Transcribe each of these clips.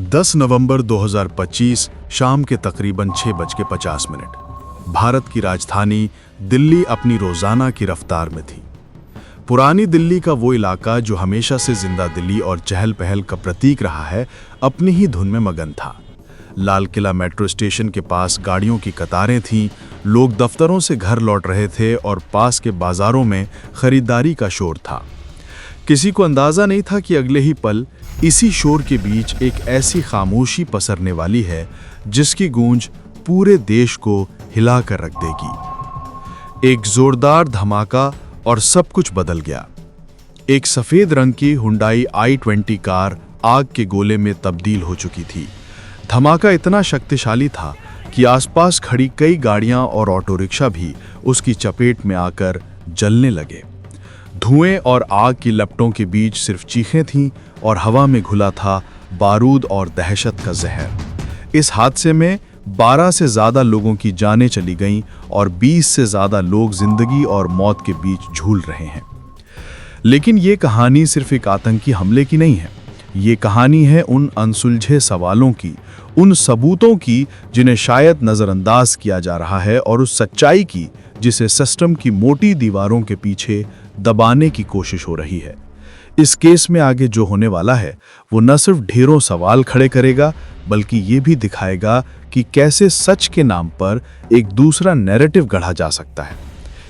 10 नवंबर 2025 शाम के तकरीबन 6:50 भारत की राजधानी दिल्ली अपनी रोजाना की रफ्तार में थी। पुरानी दिल्ली का वो इलाका जो हमेशा से जिंदा दिली और चहल पहल का प्रतीक रहा है, अपनी ही धुन में मगन था। लाल किला मेट्रो स्टेशन के पास गाड़ियों की कतारें थीं, लोग दफ्तरों से घर लौट रहे थे और पास के बाजारों में खरीदारी का शोर था। किसी को अंदाजा नहीं था कि अगले ही पल इसी शोर के बीच एक ऐसी खामोशी पसरने वाली है जिसकी गूंज पूरे देश को हिला कर रख देगी। एक जोरदार धमाका और सब कुछ बदल गया। एक सफेद रंग की हुंडई i20 कार आग के गोले में तब्दील हो चुकी थी। धमाका इतना शक्तिशाली था कि आसपास खड़ी कई गाड़ियां और ऑटो रिक्शा भी उसकी चपेट में आकर जलने लगे। धुएं और आग की लपटों के बीच सिर्फ चीखें थीं और हवा में घुला था बारूद और दहशत का जहर। इस हादसे में 12 से ज्यादा लोगों की जानें चली गईं और 20 से ज्यादा लोग जिंदगी और मौत के बीच झूल रहे हैं। लेकिन ये कहानी सिर्फ एक आतंकी हमले की नहीं है। ये कहानी है उन अनसुलझे सवालों की, उन सबूतों की जिन्हें शायद नजरअंदाज किया जा रहा है, और उस सच्चाई की जिसे सिस्टम की मोटी दीवारों के पीछे दबाने की कोशिश हो रही है। इस केस में आगे जो होने वाला है वो न सिर्फ ढेरों सवाल खड़े करेगा, बल्कि ये भी दिखाएगा कि कैसे सच के नाम पर एक दूसरा नैरेटिव गढ़ा जा सकता है।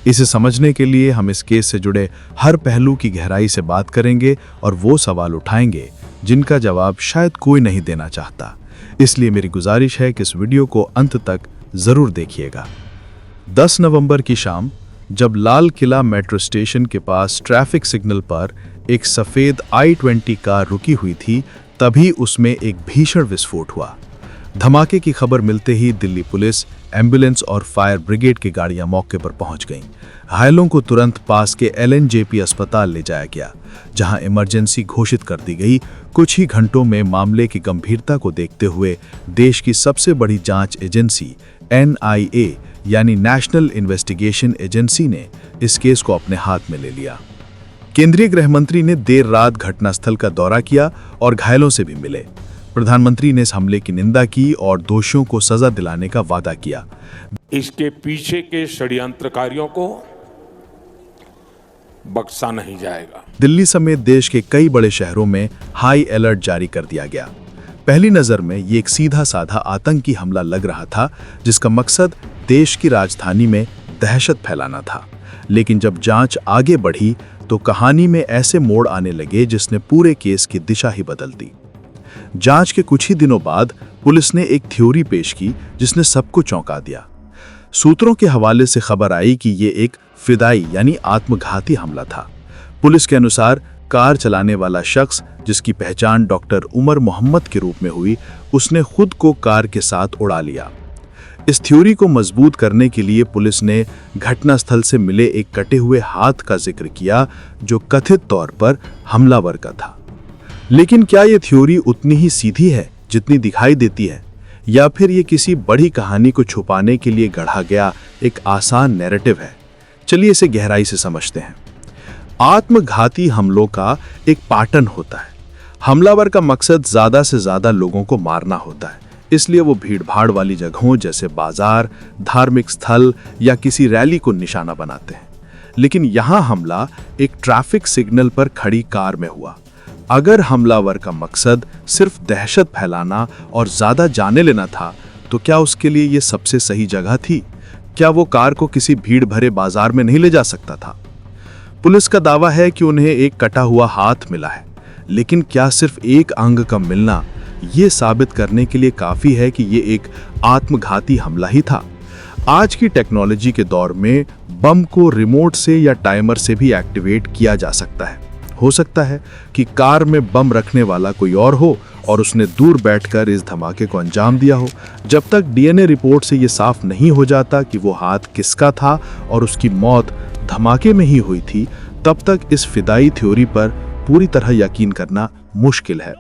इसे समझने के लिए हम इस केस से जुड़े हर पहलू की गहराई से बात करेंगे और वो सवाल उठाएंगे जिनका जवाब शायद कोई नहीं देना चाहता। इसलिए मेरी गुजारिश है कि इस वीडियो को अंत तक जरूर देखिएगा। 10 नवंबर की शाम जब लाल किला मेट्रो स्टेशन के पास ट्रैफिक सिग्नल पर एक सफेद i20 कार रुकी हुई थी, तभी उसमें एक भीषण विस्फोट हुआ। धमाके की खबर मिलते ही दिल्ली पुलिस, एम्बुलेंस और फायर ब्रिगेड की गाड़ियां मौके पर पहुंच गईं। घायलों को तुरंत पास के LNJP अस्पताल ले जाया गया, जहां इमरजेंसी घोषित कर दी गई। कुछ ही घंटों में मामले की गंभीरता को देखते हुए देश की सबसे बड़ी जांच एजेंसी NIA यानी नेशनल इन्वेस्टिगेशन एजेंसी ने इस केस को अपने हाथ में ले लिया। केंद्रीय गृह मंत्री ने देर रात घटनास्थल का दौरा किया और घायलों से भी मिले। प्रधानमंत्री ने इस हमले की निंदा की और दोषियों को सजा दिलाने का वादा किया। इसके पीछे के षड्यंत्रकारियों को बख्शा नहीं जाएगा। दिल्ली समेत देश के कई बड़े शहरों में हाई अलर्ट जारी कर दिया गया। पहली नजर में ये एक सीधा साधा आतंकी हमला लग रहा था, जिसका मकसद देश की राजधानी में दहशत फैलाना था। लेकिन जब जांच आगे बढ़ी तो कहानी में ऐसे मोड़ आने लगे जिसने पूरे केस की दिशा ही बदल दी। जांच के कुछ ही दिनों बाद पुलिस ने एक थ्योरी पेश की जिसने सबको चौंका दिया। सूत्रों के हवाले से खबर आई कि ये एक फिदाई यानी आत्मघाती हमला था। पुलिस के अनुसार कार चलाने वाला शख्स, जिसकी पहचान डॉक्टर उमर मोहम्मद के रूप में हुई, उसने खुद को कार के साथ उड़ा लिया। इस थ्योरी को मजबूत करने के लिए पुलिस ने घटनास्थल से मिले एक कटे हुए हाथ का जिक्र किया, जो कथित तौर पर हमलावर का था। लेकिन क्या यह थ्योरी उतनी ही सीधी है जितनी दिखाई देती है, या फिर ये किसी बड़ी कहानी को छुपाने के लिए गढ़ा गया एक आसान नैरेटिव है? चलिए इसे गहराई से समझते हैं। आत्मघाती हमलों का एक पैटर्न होता है। हमलावर का मकसद ज्यादा से ज्यादा लोगों को मारना होता है, इसलिए वो भीड़-भाड़ वाली जगहों जैसे बाजार, धार्मिक स्थल या किसी रैली को निशाना बनाते हैं। लेकिन यहाँ हमला एक ट्रैफिक सिग्नल पर खड़ी कार में हुआ। अगर हमलावर का मकसद सिर्फ दहशत फैलाना और ज्यादा जाने लेना था, तो क्या उसके लिए ये सबसे सही जगह थी? क्या वो कार को किसी भीड़ भरे बाजार में नहीं ले जा सकता था? पुलिस का दावा है कि उन्हें एक कटा हुआ हाथ मिला है, लेकिन क्या सिर्फ एक अंग का मिलना ये साबित करने के लिए काफी है कि ये एक आत्मघाती हमला ही था? आज की टेक्नोलॉजी के दौर में बम को रिमोट से या टाइमर से भी एक्टिवेट किया जा सकता है। हो सकता है कि कार में बम रखने वाला कोई और हो और उसने दूर बैठकर इस धमाके को अंजाम दिया हो। जब तक DNA रिपोर्ट से ये साफ नहीं हो जाता कि वो हाथ किसका था और उसकी मौत धमाके में ही हुई थी, तब तक इस फिदाई थ्योरी पर पूरी तरह यकीन करना मुश्किल है।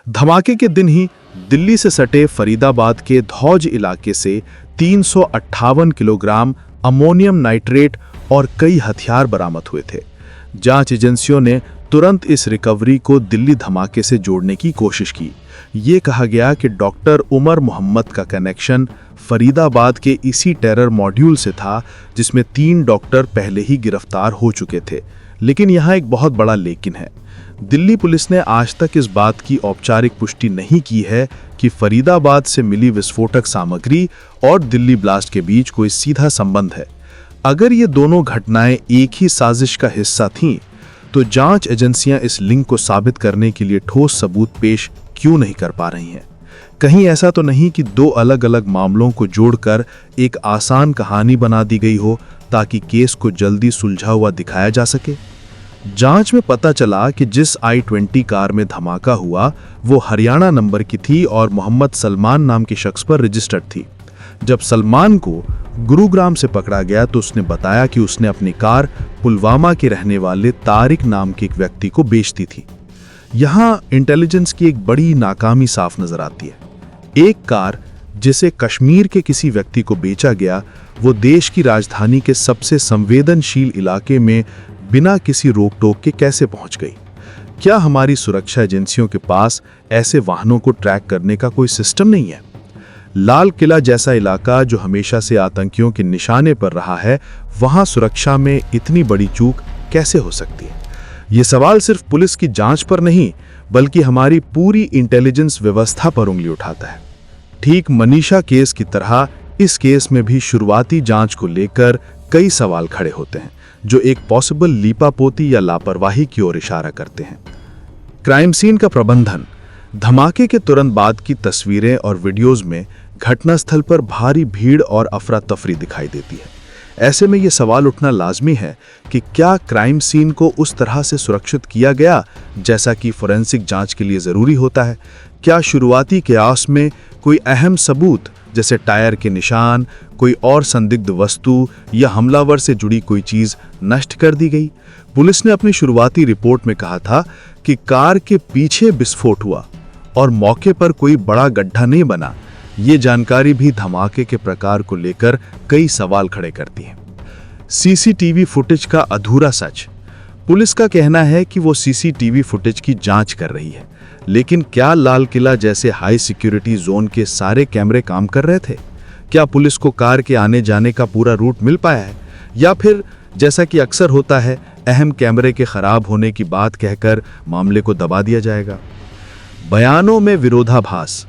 धमाके के दिन ही दिल्ली से सटे फरीदाबाद के धौज इलाके से 358 किलोग्राम अमोनियम नाइट्रेट और कई हथियार बरामद हुए थे। जांच एजेंसियों ने तुरंत इस रिकवरी को दिल्ली धमाके से जोड़ने की कोशिश की। ये कहा गया कि डॉक्टर उमर मोहम्मद का कनेक्शन फरीदाबाद के इसी टेरर मॉड्यूल से था जिसमें 3 डॉक्टर पहले ही गिरफ्तार हो चुके थे। लेकिन यहाँ एक बहुत बड़ा लेकिन है। दिल्ली पुलिस ने आज तक इस बात की औपचारिक पुष्टि नहीं की है कि फरीदाबाद से मिली विस्फोटक सामग्री और दिल्ली ब्लास्ट के बीच कोई सीधा संबंध है। अगर ये दोनों घटनाएं एक ही साजिश का हिस्सा थीं, तो जांच एजेंसियां इस लिंक को साबित करने के लिए ठोस सबूत पेश क्यों नहीं कर पा रही हैं? कहीं ऐसा तो नहीं कि 2 अलग-अलग मामलों को जोड़कर एक आसान कहानी बना दी गई हो ताकि केस को जल्दी सुलझा हुआ दिखाया जा सके? जांच में पता चला कि जिस i20 कार में धमाका हुआ वो हरियाणा नंबर की थी और मोहम्मद सलमान नाम के शख्स पर रजिस्टर्ड थी। जब सलमान को गुरुग्राम से पकड़ा गया तो उसने बताया कि उसने अपनी कार पुलवामा के रहने वाले तारिक नाम के एक व्यक्ति को बेच दी थी। यहाँ इंटेलिजेंस की एक बड़ी नाकामी साफ नजर आती है। एक कार जिसे कश्मीर के किसी व्यक्ति को बेचा गया, वो देश की राजधानी के सबसे संवेदनशील इलाके में बिना किसी रोक टोक के कैसे पहुंच गई? क्या हमारी सुरक्षा एजेंसियों के पास ऐसे वाहनों को ट्रैक करने का कोई सिस्टम नहीं है? लाल किला जैसा इलाका जो हमेशा से आतंकियों के निशाने पर रहा है, वहां सुरक्षा में इतनी बड़ी चूक कैसे हो सकती है? ये सवाल सिर्फ पुलिस की जांच पर नहीं, बल्कि हमारी पूरी इंटेलिजेंस व्यवस्था पर उंगली उठाता है। ठीक मनीषा केस की तरह इस केस में भी शुरुआती जांच को लेकर कई सवाल खड़े होते हैं जो एक पॉसिबल लीपापोती या लापरवाही की ओर इशारा करते हैं। क्राइम सीन का प्रबंधन। धमाके के तुरंत बाद की तस्वीरें और वीडियोस में घटनास्थल पर भारी भीड़ और अफरा तफरी दिखाई देती है। ऐसे में यह सवाल उठना लाजमी है कि क्या क्राइम सीन को उस तरह से सुरक्षित किया गया जैसा कि फोरेंसिक जांच के लिए जरूरी होता है? क्या शुरुआती कयास में कोई अहम सबूत जैसे टायर के निशान, कोई और संदिग्ध वस्तु या हमलावर से जुड़ी कोई चीज नष्ट कर दी गई? पुलिस ने अपनी शुरुआती रिपोर्ट में कहा था कि कार के पीछे विस्फोट हुआ और मौके पर कोई बड़ा गड्ढा नहीं बना। ये जानकारी भी धमाके के प्रकार को लेकर कई सवाल खड़े करती है। सीसीटीवी फुटेज का अधूरा सच। पुलिस का कहना है कि वो सीसीटीवी फुटेज की जांच कर रही है, लेकिन क्या लाल किला जैसे हाई सिक्योरिटी जोन के सारे कैमरे काम कर रहे थे? क्या पुलिस को कार के आने जाने का पूरा रूट मिल पाया है? या फिर जैसा कि अक्सर होता है, अहम कैमरे के खराब होने की बात कहकर मामले को दबा दिया जाएगा? बयानों में विरोधाभास।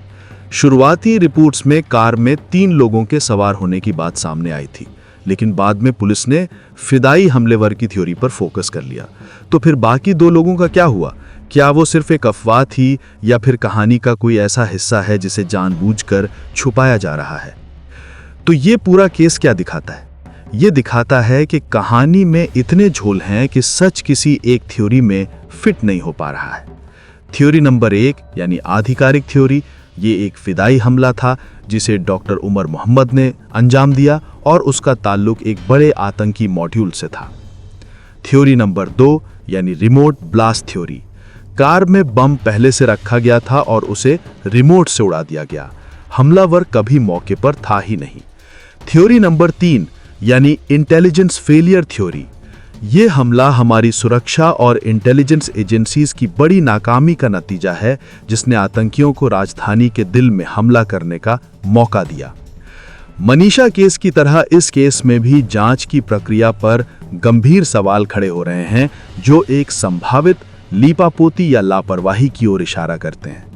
शुरुआती रिपोर्ट्स में कार में 3 लोगों के सवार होने की बात सामने आई थी, लेकिन बाद में पुलिस ने फिदाई हमलेवर की थ्योरी पर फोकस कर लिया। तो फिर बाकी 2 लोगों का क्या हुआ? क्या वो सिर्फ एक अफवाह थी या फिर कहानी का कोई ऐसा हिस्सा है जिसे जानबूझकर छुपाया जा रहा है? तो ये पूरा केस क्या दिखाता है? ये दिखाता है कि कहानी में इतने झोल हैं कि सच किसी एक थ्योरी में फिट नहीं हो पा रहा है। थ्योरी नंबर 1 यानी आधिकारिक थ्योरी, ये एक फिदाई हमला था जिसे डॉक्टर उमर मोहम्मद ने अंजाम दिया और उसका ताल्लुक एक बड़े आतंकी मॉड्यूल से था। थ्योरी नंबर 2 यानी रिमोट ब्लास्ट थ्योरी, कार में बम पहले से रखा गया था और उसे रिमोट से उड़ा दिया गया। हमलावर कभी मौके पर था ही नहीं। थ्योरी नंबर 3 यानी इंटेलिजेंस फेलियर थ्योरी, ये हमला हमारी सुरक्षा और इंटेलिजेंस एजेंसीज की बड़ी नाकामी का नतीजा है जिसने आतंकियों को राजधानी के दिल में हमला करने का मौका दिया। मनीषा केस की तरह इस केस में भी जांच की प्रक्रिया पर गंभीर सवाल खड़े हो रहे हैं जो एक संभावित लीपापोती या लापरवाही की ओर इशारा करते हैं।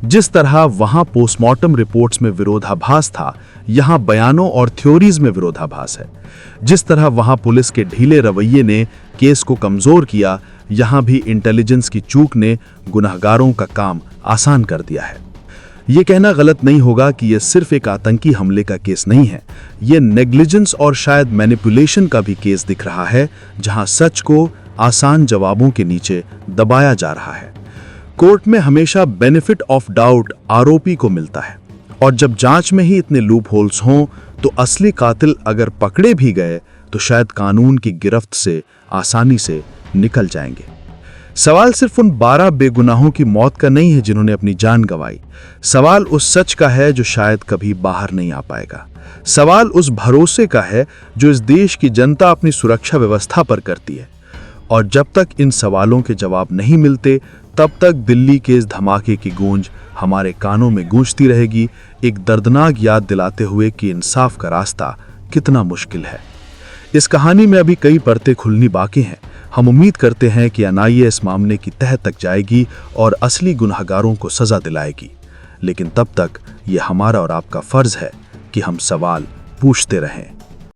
जिस तरह वहां पोस्टमार्टम रिपोर्ट्स में विरोधाभास था, यहां बयानों और थ्योरीज में विरोधाभास है। जिस तरह वहां पुलिस के ढीले रवैये ने केस को कमजोर किया, यहां भी इंटेलिजेंस की चूक ने गुनहगारों का काम आसान कर दिया है। यह कहना गलत नहीं होगा कि यह सिर्फ एक आतंकी हमले का केस नहीं है। यह नेग्लिजेंस और शायद मैनिपुलेशन का भी केस दिख रहा है, जहां सच को आसान जवाबों के नीचे दबाया जा रहा है। कोर्ट में हमेशा बेनिफिट ऑफ डाउट आरोपी को मिलता है, और जब जांच में ही इतने लूप होल्स हों तो असली कातिल अगर पकड़े भी गए तो शायद कानून की गिरफ्त से आसानी से निकल जाएंगे। सवाल सिर्फ उन 12 बेगुनाहों की मौत का नहीं है जिन्होंने अपनी जान गंवाई। सवाल उस सच का है जो शायद कभी बाहर नहीं आ पाएगा। सवाल उस भरोसे का है जो इस देश की जनता अपनी सुरक्षा व्यवस्था पर करती है। और जब तक इन सवालों के जवाब नहीं मिलते तब तक दिल्ली के इस धमाके की गूंज हमारे कानों में गूंजती रहेगी, एक दर्दनाक याद दिलाते हुए कि इंसाफ का रास्ता कितना मुश्किल है। इस कहानी में अभी कई परतें खुलनी बाकी हैं। हम उम्मीद करते हैं कि एनआईए इस मामले की तह तक जाएगी और असली गुनहगारों को सजा दिलाएगी। लेकिन तब तक ये हमारा और आपका फर्ज है कि हम सवाल पूछते रहें।